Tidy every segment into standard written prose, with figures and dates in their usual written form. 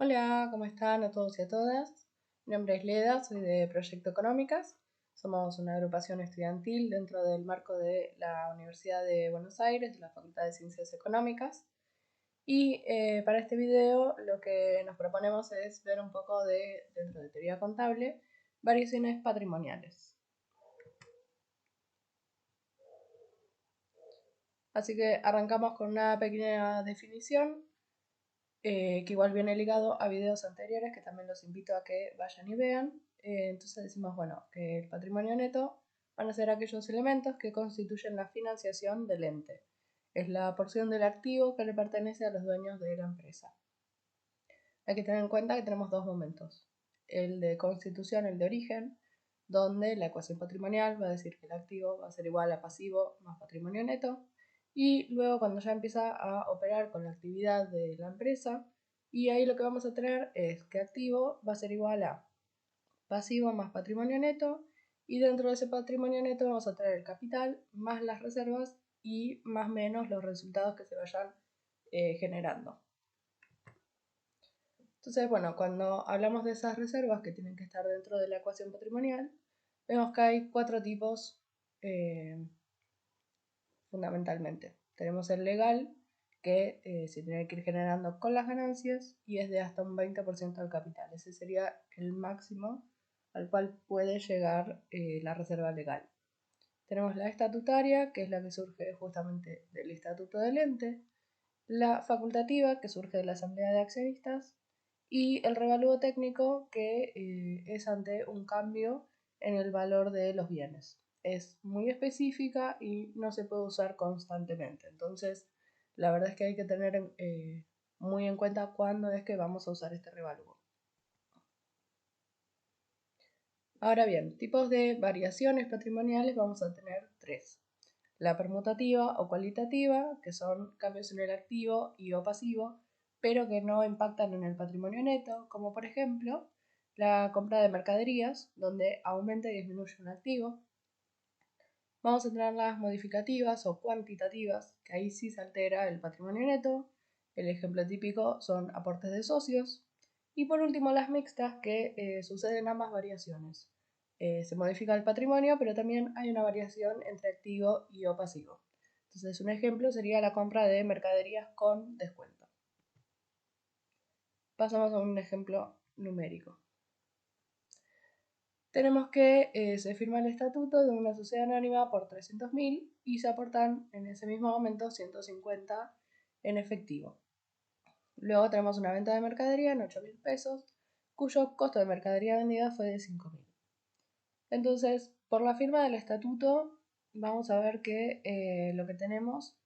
Hola, ¿cómo están a todos y a todas? Mi nombre es Leda, soy de Proyecto Económicas. Somos una agrupación estudiantil dentro del marco de la Universidad de Buenos Aires, de la Facultad de Ciencias Económicas. Y para este video lo que nos proponemos es ver un poco dentro de teoría contable, variaciones patrimoniales. Así que arrancamos con una pequeña definición que igual viene ligado a videos anteriores que también los invito a que vayan y vean. Entonces decimos, bueno, que el patrimonio neto van a ser aquellos elementos que constituyen la financiación del ente. Es la porción del activo que le pertenece a los dueños de la empresa. Hay que tener en cuenta que tenemos dos momentos. El de constitución, el de origen, donde la ecuación patrimonial va a decir que el activo va a ser igual a pasivo más patrimonio neto. Y luego cuando ya empieza a operar con la actividad de la empresa, y ahí lo que vamos a tener es que activo va a ser igual a pasivo más patrimonio neto, y dentro de ese patrimonio neto vamos a tener el capital más las reservas y más menos los resultados que se vayan generando. Entonces, bueno, cuando hablamos de esas reservas que tienen que estar dentro de la ecuación patrimonial, vemos que hay cuatro tipos fundamentalmente. Tenemos el legal, que se tiene que ir generando con las ganancias y es de hasta un 20% del capital. Ese sería el máximo al cual puede llegar la reserva legal. Tenemos la estatutaria, que es la que surge justamente del estatuto del ente, la facultativa, que surge de la asamblea de accionistas, y el revalúo técnico, que es ante un cambio en el valor de los bienes. Es muy específica y no se puede usar constantemente. Entonces, la verdad es que hay que tener muy en cuenta cuándo es que vamos a usar este revalúo. Ahora bien, tipos de variaciones patrimoniales vamos a tener tres. La permutativa o cualitativa, que son cambios en el activo y o pasivo, pero que no impactan en el patrimonio neto, como por ejemplo la compra de mercaderías, donde aumenta y disminuye un activo. Vamos a tener las modificativas o cuantitativas, que ahí sí se altera el patrimonio neto. El ejemplo típico son aportes de socios. Y por último las mixtas, que suceden ambas variaciones. Se modifica el patrimonio, pero también hay una variación entre activo y o pasivo. Entonces un ejemplo sería la compra de mercaderías con descuento. Pasamos a un ejemplo numérico. Tenemos que se firma el estatuto de una sociedad anónima por 300.000 y se aportan en ese mismo momento 150 en efectivo. Luego tenemos una venta de mercadería en 8.000 pesos, cuyo costo de mercadería vendida fue de 5.000. Entonces, por la firma del estatuto, vamos a ver que lo que tenemos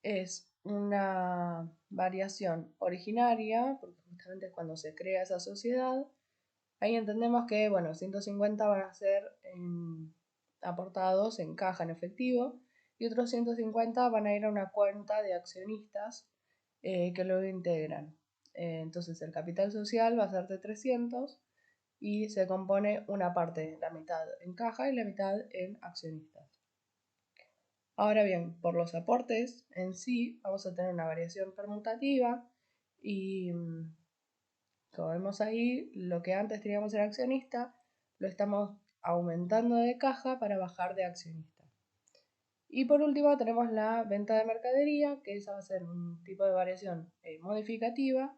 es una variación originaria, porque justamente es cuando se crea esa sociedad. Ahí entendemos que, bueno, 150 van a ser aportados en caja en efectivo y otros 150 van a ir a una cuenta de accionistas que luego integran. Entonces el capital social va a ser de 300 y se compone una parte, la mitad en caja y la mitad en accionistas. Ahora bien, por los aportes en sí vamos a tener una variación permutativa y como vemos ahí, lo que antes teníamos en accionista lo estamos aumentando de caja para bajar de accionista. Y por último tenemos la venta de mercadería, que esa va a ser un tipo de variación modificativa.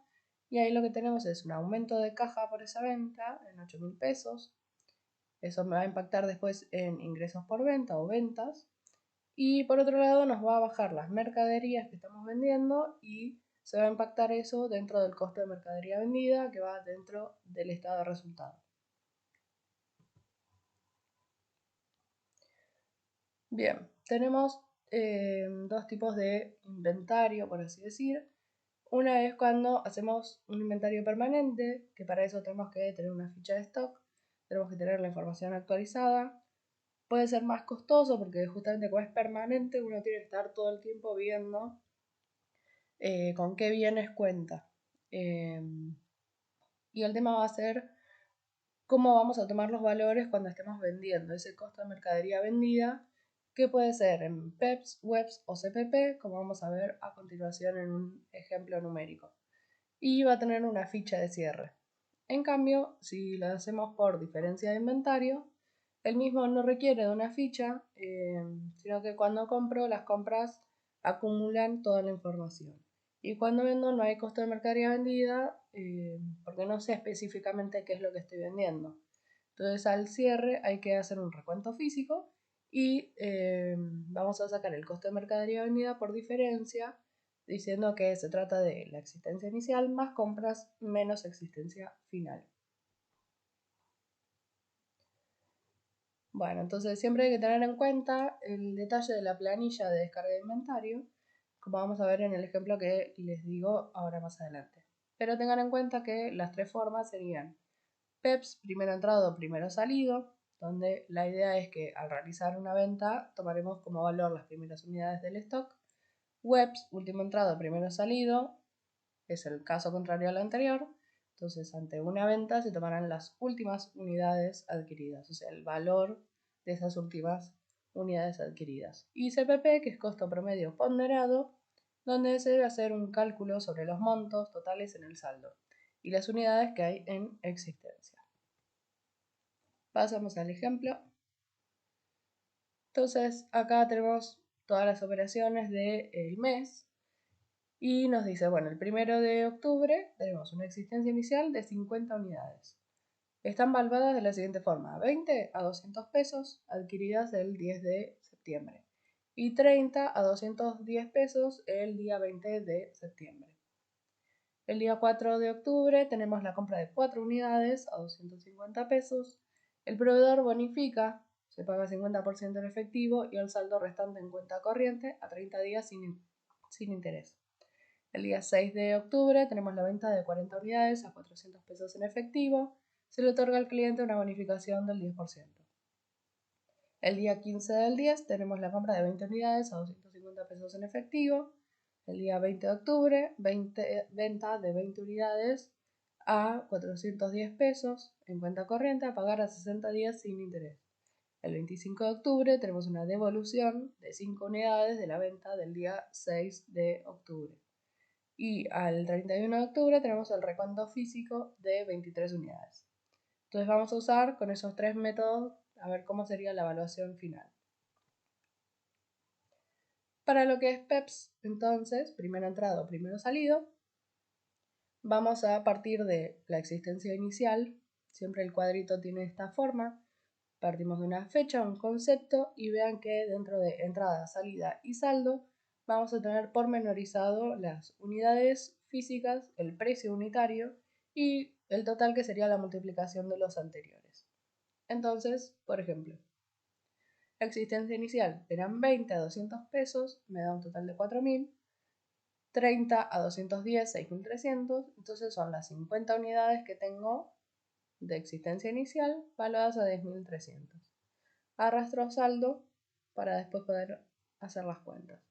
Y ahí lo que tenemos es un aumento de caja por esa venta en 8.000 pesos. Eso me va a impactar después en ingresos por venta o ventas. Y por otro lado nos va a bajar las mercaderías que estamos vendiendo y se va a impactar eso dentro del costo de mercadería vendida que va dentro del estado de resultado. Bien, tenemos dos tipos de inventario, por así decir. Una es cuando hacemos un inventario permanente, que para eso tenemos que tener una ficha de stock, tenemos que tener la información actualizada. Puede ser más costoso porque justamente como es permanente uno tiene que estar todo el tiempo viendo con qué bienes cuenta. Y el tema va a ser cómo vamos a tomar los valores cuando estemos vendiendo ese costo de mercadería vendida, que puede ser en PEPs, WEPs o CPP, como vamos a ver a continuación en un ejemplo numérico. y va a tener una ficha de cierre. En cambio, si lo hacemos por diferencia de inventario, el mismo no requiere de una ficha, sino que cuando compro, las compras acumulan toda la información. Y cuando vendo no hay costo de mercadería vendida, porque no sé específicamente qué es lo que estoy vendiendo. Entonces al cierre hay que hacer un recuento físico y vamos a sacar el costo de mercadería vendida por diferencia, diciendo que se trata de la existencia inicial más compras menos existencia final. Bueno, entonces siempre hay que tener en cuenta el detalle de la planilla de descarga de inventario, como vamos a ver en el ejemplo que les digo ahora más adelante. Pero tengan en cuenta que las tres formas serían PEPS, primero entrado, primero salido, donde la idea es que al realizar una venta tomaremos como valor las primeras unidades del stock. WEPS, último entrado, primero salido, es el caso contrario al anterior. Entonces, ante una venta se tomarán las últimas unidades adquiridas, o sea, el valor de esas últimas unidades adquiridas. Y CPP, que es costo promedio ponderado, donde se debe hacer un cálculo sobre los montos totales en el saldo y las unidades que hay en existencia. Pasamos al ejemplo. Entonces, acá tenemos todas las operaciones del mes. Y nos dice, bueno, el 1 de octubre tenemos una existencia inicial de 50 unidades. Están valuadas de la siguiente forma: 20 a 200 pesos adquiridas el 10 de septiembre y 30 a 210 pesos el día 20 de septiembre. El día 4 de octubre tenemos la compra de 4 unidades a 250 pesos. El proveedor bonifica, se paga 50% en efectivo y el saldo restante en cuenta corriente a 30 días sin interés. El día 6 de octubre tenemos la venta de 40 unidades a 400 pesos en efectivo. Se le otorga al cliente una bonificación del 10%. El día 15 del 10 tenemos la compra de 20 unidades a 250 pesos en efectivo. El día 20 de octubre, venta de 20 unidades a 410 pesos en cuenta corriente a pagar a 60 días sin interés. El 25 de octubre tenemos una devolución de 5 unidades de la venta del día 6 de octubre. Y al 31 de octubre tenemos el recuento físico de 23 unidades. Entonces vamos a usar con esos tres métodos a ver cómo sería la evaluación final. Para lo que es PEPS, entonces, primero entrado, primero salido, vamos a partir de la existencia inicial. Siempre el cuadrito tiene esta forma. Partimos de una fecha, un concepto, y vean que dentro de entrada, salida y saldo vamos a tener pormenorizado las unidades físicas, el precio unitario y el total, que sería la multiplicación de los anteriores. Entonces, por ejemplo, la existencia inicial eran 20 a 200 pesos, me da un total de 4.000, 30 a 210, 6.300, entonces son las 50 unidades que tengo de existencia inicial valuadas a 10.300. Arrastro saldo para después poder hacer las cuentas.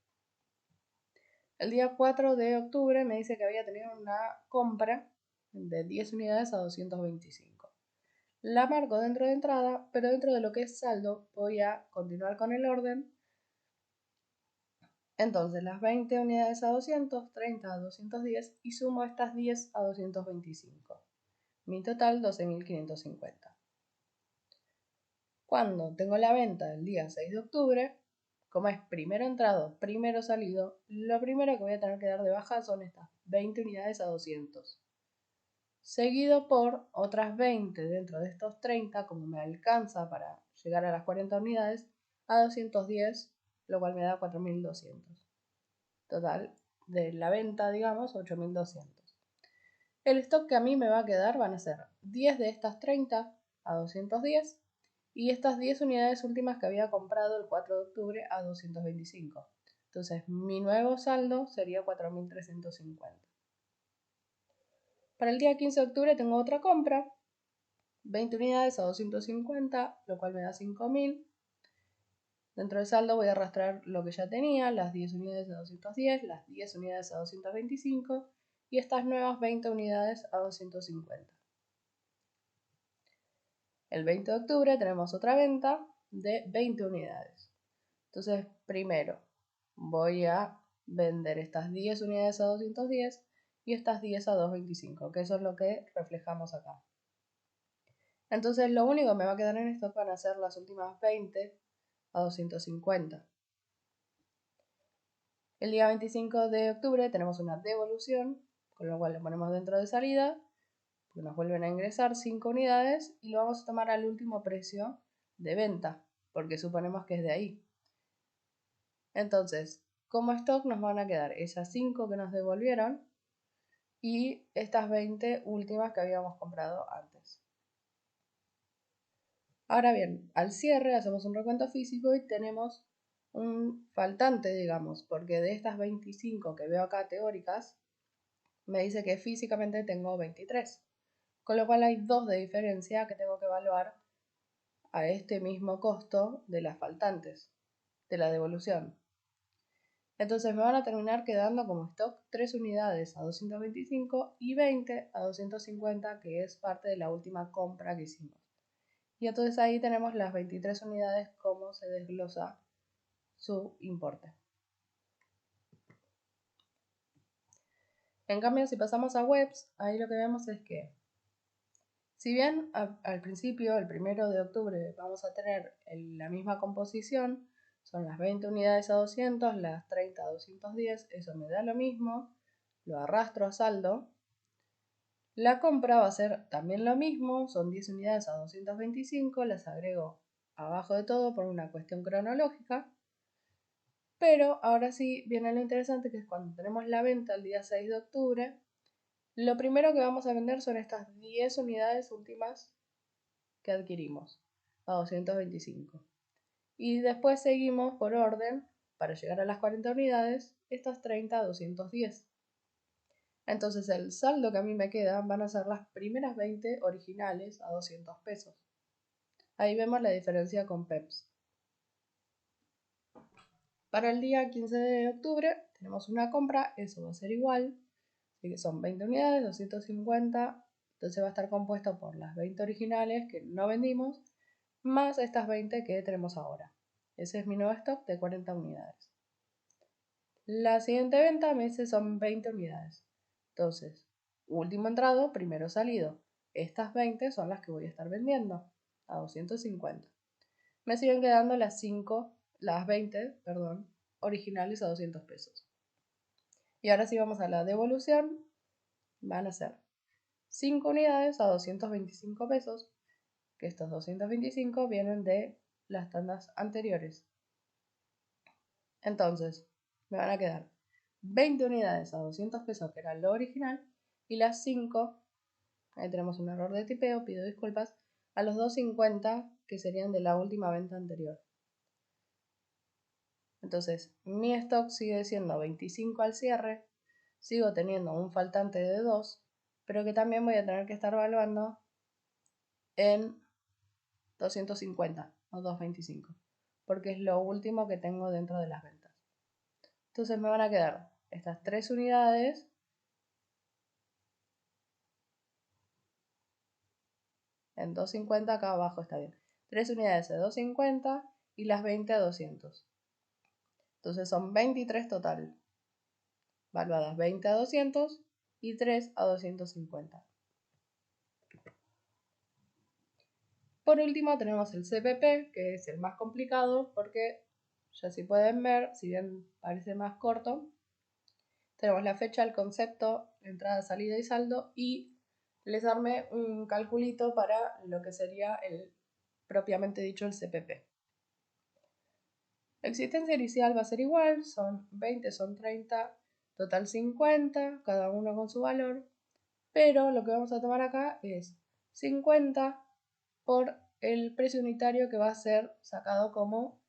El día 4 de octubre me dice que había tenido una compra de 10 unidades a 225. La marco dentro de entrada, pero dentro de lo que es saldo voy a continuar con el orden. Entonces las 20 unidades a 200, 30 a 210 y sumo estas 10 a 225. Mi total 12.550. Cuando tengo la venta del día 6 de octubre, como es primero entrado, primero salido, lo primero que voy a tener que dar de baja son estas 20 unidades a 200. Seguido por otras 20 dentro de estos 30, como me alcanza para llegar a las 40 unidades, a 210, lo cual me da 4.200. Total, de la venta, digamos, 8.200. El stock que a mí me va a quedar van a ser 10 de estas 30 a 210 y estas 10 unidades últimas que había comprado el 4 de octubre a 225. Entonces mi nuevo saldo sería 4.350. Para el día 15 de octubre tengo otra compra, 20 unidades a 250, lo cual me da 5.000. Dentro del saldo voy a arrastrar lo que ya tenía, las 10 unidades a 210, las 10 unidades a 225 y estas nuevas 20 unidades a 250. El 20 de octubre tenemos otra venta de 20 unidades. Entonces, primero voy a vender estas 10 unidades a 210 y estas 10 a 2.25, que eso es lo que reflejamos acá. Entonces lo único que me va a quedar en stock van a ser las últimas 20 a 250. El día 25 de octubre tenemos una devolución, con lo cual lo ponemos dentro de salida, porque nos vuelven a ingresar 5 unidades y lo vamos a tomar al último precio de venta, porque suponemos que es de ahí. Entonces, como stock nos van a quedar esas 5 que nos devolvieron y estas 20 últimas que habíamos comprado antes. Ahora bien, al cierre hacemos un recuento físico y tenemos un faltante, digamos, porque de estas 25 que veo acá teóricas, me dice que físicamente tengo 23, con lo cual hay 2 de diferencia que tengo que evaluar a este mismo costo de las faltantes, de la devolución. Entonces me van a terminar quedando como stock 3 unidades a 225 y 20 a 250, que es parte de la última compra que hicimos. Y entonces ahí tenemos las 23 unidades, cómo se desglosa su importe. En cambio, si pasamos a webs, ahí lo que vemos es que, si bien al principio, el 1 de octubre, vamos a tener la misma composición, son las 20 unidades a 200, las 30 a 210, eso me da lo mismo, lo arrastro a saldo. La compra va a ser también lo mismo, son 10 unidades a 225, las agrego abajo de todo por una cuestión cronológica. Pero ahora sí viene lo interesante, que es cuando tenemos la venta el día 6 de octubre, lo primero que vamos a vender son estas 10 unidades últimas que adquirimos a 225. Y después seguimos por orden para llegar a las 40 unidades, estas 30 a 210. Entonces el saldo que a mí me queda van a ser las primeras 20 originales a 200 pesos. Ahí vemos la diferencia con Peps. Para el día 15 de octubre tenemos una compra, eso va a ser igual, así que son 20 unidades, 250, entonces va a estar compuesto por las 20 originales que no vendimos, más estas 20 que tenemos ahora. Ese es mi nuevo stock de 40 unidades. La siguiente venta me dice son 20 unidades. Entonces, último entrado, primero salido. Estas 20 son las que voy a estar vendiendo a 250. Me siguen quedando las 20, originales a 200 pesos. Y ahora sí vamos a la devolución. Van a ser 5 unidades a 225 pesos, que estos 225 vienen de las tandas anteriores. Entonces, me van a quedar 20 unidades a 200 pesos, que era lo original, y las 5, ahí tenemos un error de tipeo, pido disculpas, a los 250, que serían de la última venta anterior. Entonces, mi stock sigue siendo 25 al cierre, sigo teniendo un faltante de 2, pero que también voy a tener que estar evaluando en 250 o 225, porque es lo último que tengo dentro de las ventas. Entonces me van a quedar estas 3 unidades en 250, acá abajo está bien. 3 unidades de 250 y las 20 a 200. Entonces son 23 total, valuadas 20 a 200 y 3 a 250. Por último tenemos el CPP, que es el más complicado porque, ya si pueden ver, si bien parece más corto, tenemos la fecha, el concepto, entrada, salida y saldo, y les armé un calculito para lo que sería propiamente dicho el CPP. La existencia inicial va a ser igual, son 20, son 30, total 50, cada uno con su valor, pero lo que vamos a tomar acá es 50 por el precio unitario, que va a ser sacado como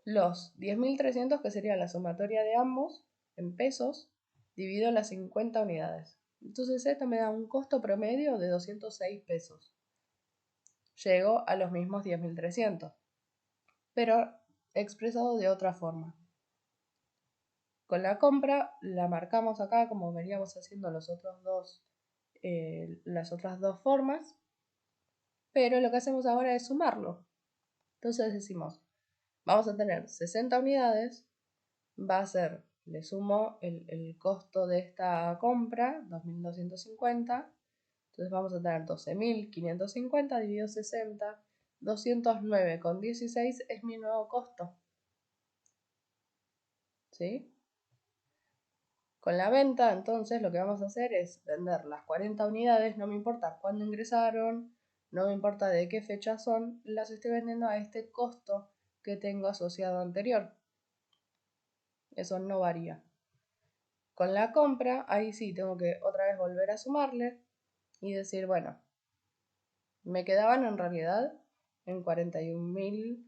los 10.300, que sería la sumatoria de ambos en pesos, dividido en las 50 unidades. Entonces esto me da un costo promedio de 206 pesos. Llego a los mismos 10.300, pero expresado de otra forma. Con la compra la marcamos acá como veníamos haciendo las otras dos formas, pero lo que hacemos ahora es sumarlo. Entonces decimos, vamos a tener 60 unidades, va a ser le sumo el costo de esta compra, 2.250. Entonces vamos a tener 12.550 dividido 60, 209,16 es mi nuevo costo. ¿Sí? Con la venta, entonces, lo que vamos a hacer es vender las 40 unidades, no me importa cuándo ingresaron, no me importa de qué fecha son, las estoy vendiendo a este costo que tengo asociado anterior. Eso no varía. Con la compra, ahí sí tengo que otra vez volver a sumarle y decir, bueno, me quedaban en realidad en 41.000,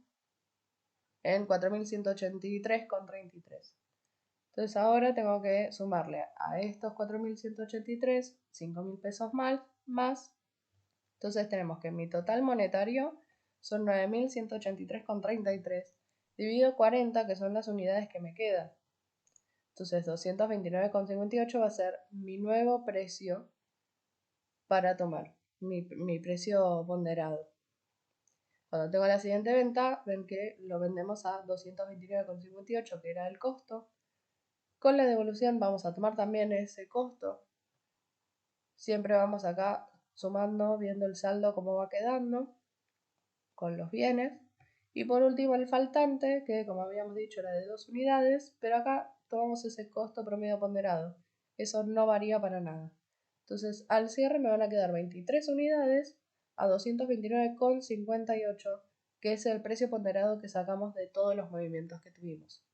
en 4.183,33. Entonces ahora tengo que sumarle a estos 4.183, 5.000 pesos más. Entonces tenemos que mi total monetario son 9.183,33 dividido 40, que son las unidades que me quedan. Entonces 229,58 va a ser mi nuevo precio para tomar, mi precio ponderado. Cuando tengo la siguiente venta, ven que lo vendemos a 229,58, que era el costo. Con la devolución vamos a tomar también ese costo. Siempre vamos acá sumando, viendo el saldo cómo va quedando con los bienes. Y por último el faltante, que como habíamos dicho era de 2 unidades, pero acá tomamos ese costo promedio ponderado. Eso no varía para nada. Entonces al cierre me van a quedar 23 unidades a 229,58, que es el precio ponderado que sacamos de todos los movimientos que tuvimos.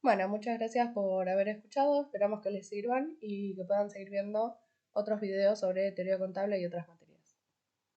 Bueno, muchas gracias por haber escuchado, esperamos que les sirvan y que puedan seguir viendo otros videos sobre teoría contable y otras materias.